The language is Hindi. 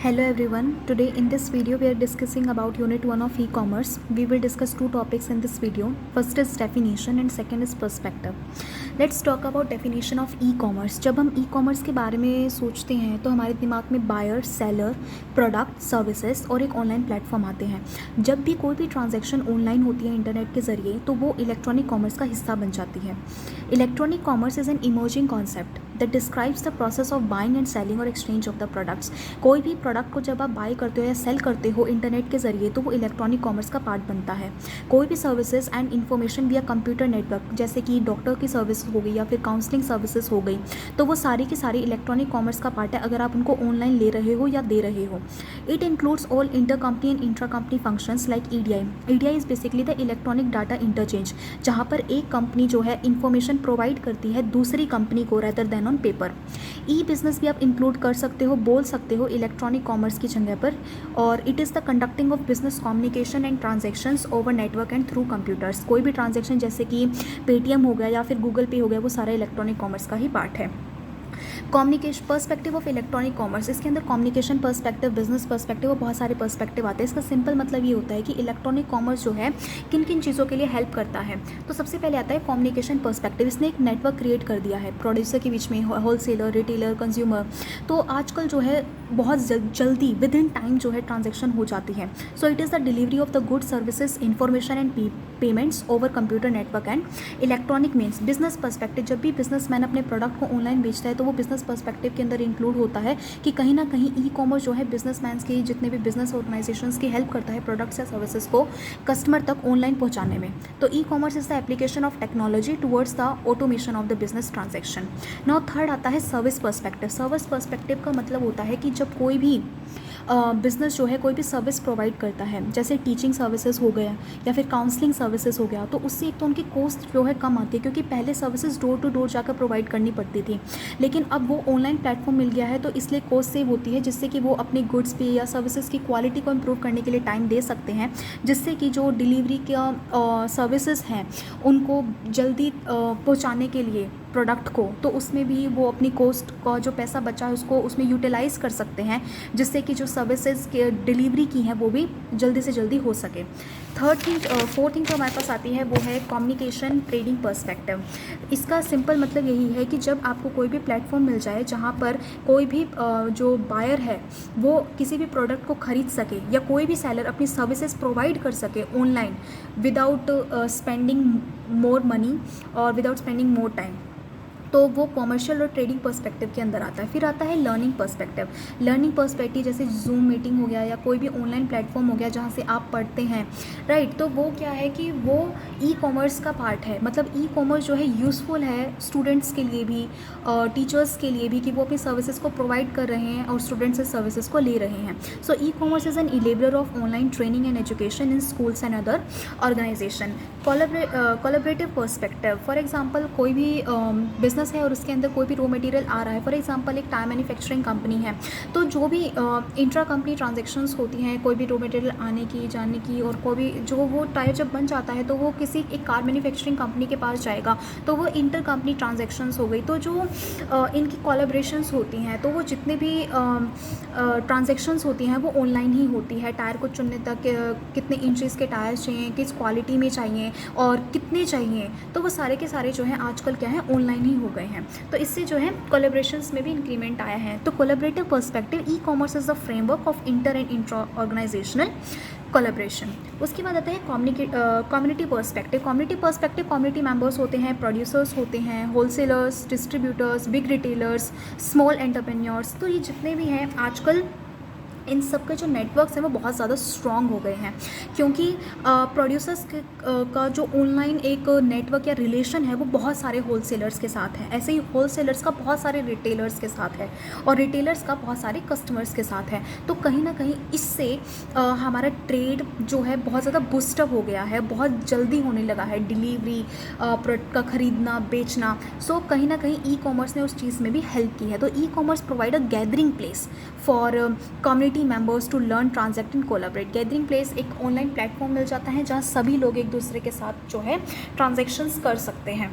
Hello everyone, today in this video we are discussing about unit 1 of e-commerce. We will discuss two topics in this video. First is definition and second is perspective. Let's talk about definition of e-commerce. जब हम e-commerce के बारे में सोचते हैं तो हमारे दिमाग में बायर, सेलर, प्रोडक्ट, सर्विसेज और एक ऑनलाइन प्लेटफॉर्म आते हैं. जब भी कोई भी ट्रांजैक्शन ऑनलाइन होती है इंटरनेट के ज़रिए तो वो इलेक्ट्रॉनिक कॉमर्स का हिस्सा बन जाती है. Electronic commerce is an emerging concept that describes the process of buying and selling और एक्सचेंज ऑफ द प्रोडक्ट्स. कोई भी प्रोडक्ट को जब आप बाई करते हो या सेल करते हो इंटरनेट के ज़रिए तो वो इलेक्ट्रॉनिक कॉमर्स का पार्ट बनता है. कोई भी सर्विसेज एंड इन्फॉर्मेशन विया कंप्यूटर नेटवर्क जैसे कि डॉक्टर की सर्विस हो गई या फिर काउंसलिंग सर्विसेज हो गई तो वो सारी की सारी इलेक्ट्रॉनिक कॉमर्स का पार्ट है अगर आप उनको ऑनलाइन ले रहे हो या दे रहे हो. It includes all inter company and intra company functions like EDI. EDI is basically the electronic data interchange जहाँ पर एक कंपनी जो है इन्फॉर्मेशन प्रोवाइड करती है दूसरी कंपनी को rather than on paper. E business भी आप इंक्लूड कर सकते हो, बोल सकते हो इलेक्ट्रॉनिक कॉमर्स की जगह पर. और it is the conducting of business communication and transactions over network and through computers. कोई भी ट्रांजैक्शन जैसे कि पेटीएम हो गया या फिर गूगल पे हो गया वो सारा इलेक्ट्रॉनिक कॉमर्स का ही पार्ट है. Communication perspective of electronic commerce, इसके अंदर कम्युनिकेशन पर्सपेक्टिव, बिजनेस पर्सपेक्टिव और बहुत सारे पर्सपेक्टिव आते हैं. इसका सिंपल मतलब ये होता है कि इलेक्ट्रॉनिक कॉमर्स जो है किन किन चीज़ों के लिए हेल्प करता है. तो सबसे पहले आता है कम्युनिकेशन पर्सपेक्टिव. इसने एक नेटवर्क क्रिएट कर दिया है प्रोड्यूसर के बीच में, होलसेलर, रिटेलर, कंज्यूमर. तो आजकल जो है बहुत जल्दी विद इन टाइम जो है ट्रांजेक्शन हो जाती है. So it is the delivery of the good services, information and payments over computer network. And electronic means business perspective. जब भी बिजनेसमैन अपने प्रोडक्ट को ऑनलाइन बेचता है तो वो बिजनेस पर्सपेक्टिव के अंदर इंक्लूड होता है कि कहीं ना कहीं ई कॉमर्स जो है बिजनेसमैन की, जितने भी बिजनेस ऑर्गेनाइजेशंस की हेल्प करता है प्रोडक्ट्स या सर्विसेज को कस्टमर तक ऑनलाइन पहुंचाने में. तो e commerce is the application of technology towards the automation of the business transaction. Now third आता है सर्विस पर्सपेक्टिव. सर्विस पर्सपेक्टिव का मतलब होता है कि जब कोई भी बिज़नेस जो है कोई भी सर्विस प्रोवाइड करता है जैसे टीचिंग सर्विसेज हो गया या फिर काउंसलिंग सर्विसेज हो गया तो उससे एक तो उनकी कॉस्ट जो है कम आती है क्योंकि पहले सर्विसेज डोर टू डोर जाकर प्रोवाइड करनी पड़ती थी. लेकिन अब वो ऑनलाइन प्लेटफॉर्म मिल गया है तो इसलिए कॉस्ट सेव होती है जिससे कि वो अपने गुड्स पे या सर्विसेज की क्वालिटी को इम्प्रूव करने के लिए टाइम दे सकते हैं जिससे कि जो डिलीवरी का सर्विसेज हैं उनको जल्दी पहुँचाने के लिए प्रोडक्ट को तो उसमें भी वो अपनी कॉस्ट का जो पैसा बचा है उसको उसमें यूटिलाइज़ कर सकते हैं जिससे कि जो सर्विसेज के डिलीवरी की हैं वो भी जल्दी से जल्दी हो सके. फोर्थ थिंग जो हमारे पास आती है वो है कम्युनिकेशन ट्रेडिंग पर्सपेक्टिव. इसका सिंपल मतलब यही है कि जब आपको कोई भी प्लेटफॉर्म मिल जाए जहाँ पर कोई भी जो बायर है वो किसी भी प्रोडक्ट को ख़रीद सके या कोई भी सेलर अपनी सर्विसेज प्रोवाइड कर सके online without spending more money और विदाउट स्पेंडिंग मोर टाइम, तो वो कॉमर्शियल और ट्रेडिंग पर्सपेक्टिव के अंदर आता है. फिर आता है लर्निंग पर्सपेक्टिव. लर्निंग पर्सपेक्टिव जैसे जूम मीटिंग हो गया या कोई भी ऑनलाइन प्लेटफॉर्म हो गया जहाँ से आप पढ़ते हैं, राइट. तो वो क्या है कि वो ई कॉमर्स का पार्ट है. मतलब ई कॉमर्स जो है यूज़फुल है स्टूडेंट्स के लिए भी, टीचर्स के लिए भी कि वो अपनी सर्विसेज को प्रोवाइड कर रहे हैं और स्टूडेंट्स से सर्विसेज को ले रहे हैं. So e commerce is an enabler of online training and education in schools and other organization. Collaborative perspective. For example कोई भी बिजनेस है और उसके अंदर कोई भी रॉ मटेरियल आ रहा है. फॉर एग्जांपल एक टायर मैन्युफैक्चरिंग कंपनी है तो जो भी इंट्रा कंपनी ट्रांजैक्शंस होती हैं कोई भी रॉ मटेरियल आने की जाने की और कोई भी जो वो टायर जब बन जाता है तो वो किसी एक कार मैन्युफैक्चरिंग कंपनी के पास जाएगा तो वो इंटर कंपनी ट्रांजैक्शंस हो गई. तो जो इनकी कोलैबोरेशंस होती हैं तो वो जितने भी ट्रांजैक्शंस होती हैं वो ऑनलाइन ही होती है. टायर को चुनने तक कितने इंचेस के टायर्स चाहिए, किस क्वालिटी में चाहिए और कितने चाहिए, तो वो सारे के सारे जो हैं आजकल क्या है ऑनलाइन ही हो गए हैं. तो इससे जो है कोलैबोरेशंस में भी इंक्रीमेंट आया है. तो collaborative perspective e commerce is the framework of inter and intra organisational collaboration. उसके बाद आता है कम्युनिटी पर्सपेक्टिव. कम्युनिटी मेंबर्स होते हैं, प्रोड्यूसर्स होते हैं, wholesalers, distributors, big retailers, small entrepreneurs. तो ये जितने भी हैं आजकल इन सब के जो नेटवर्क्स हैं वो बहुत ज़्यादा स्ट्रॉन्ग हो गए हैं क्योंकि प्रोड्यूसर्स का जो ऑनलाइन एक नेटवर्क या रिलेशन है वो बहुत सारे होलसेलर्स के साथ है. ऐसे ही होलसेलर्स का बहुत सारे रिटेलर्स के साथ है और रिटेलर्स का बहुत सारे कस्टमर्स के साथ है. तो कहीं ना कहीं इससे हमारा ट्रेड जो है बहुत ज़्यादा बूस्टअप हो गया है, बहुत जल्दी होने लगा है डिलीवरी, प्रोडक्ट का ख़रीदना, बेचना. सो कहीं ना कहीं ई कॉमर्स ने उस चीज़ में भी हेल्प की है. तो e commerce provide a gathering place for community members to learn, transact and collaborate. Gathering place एक ऑनलाइन प्लेटफॉर्म मिल जाता है जहाँ सभी लोग एक दूसरे के साथ जो है ट्रांजैक्शंस कर सकते हैं.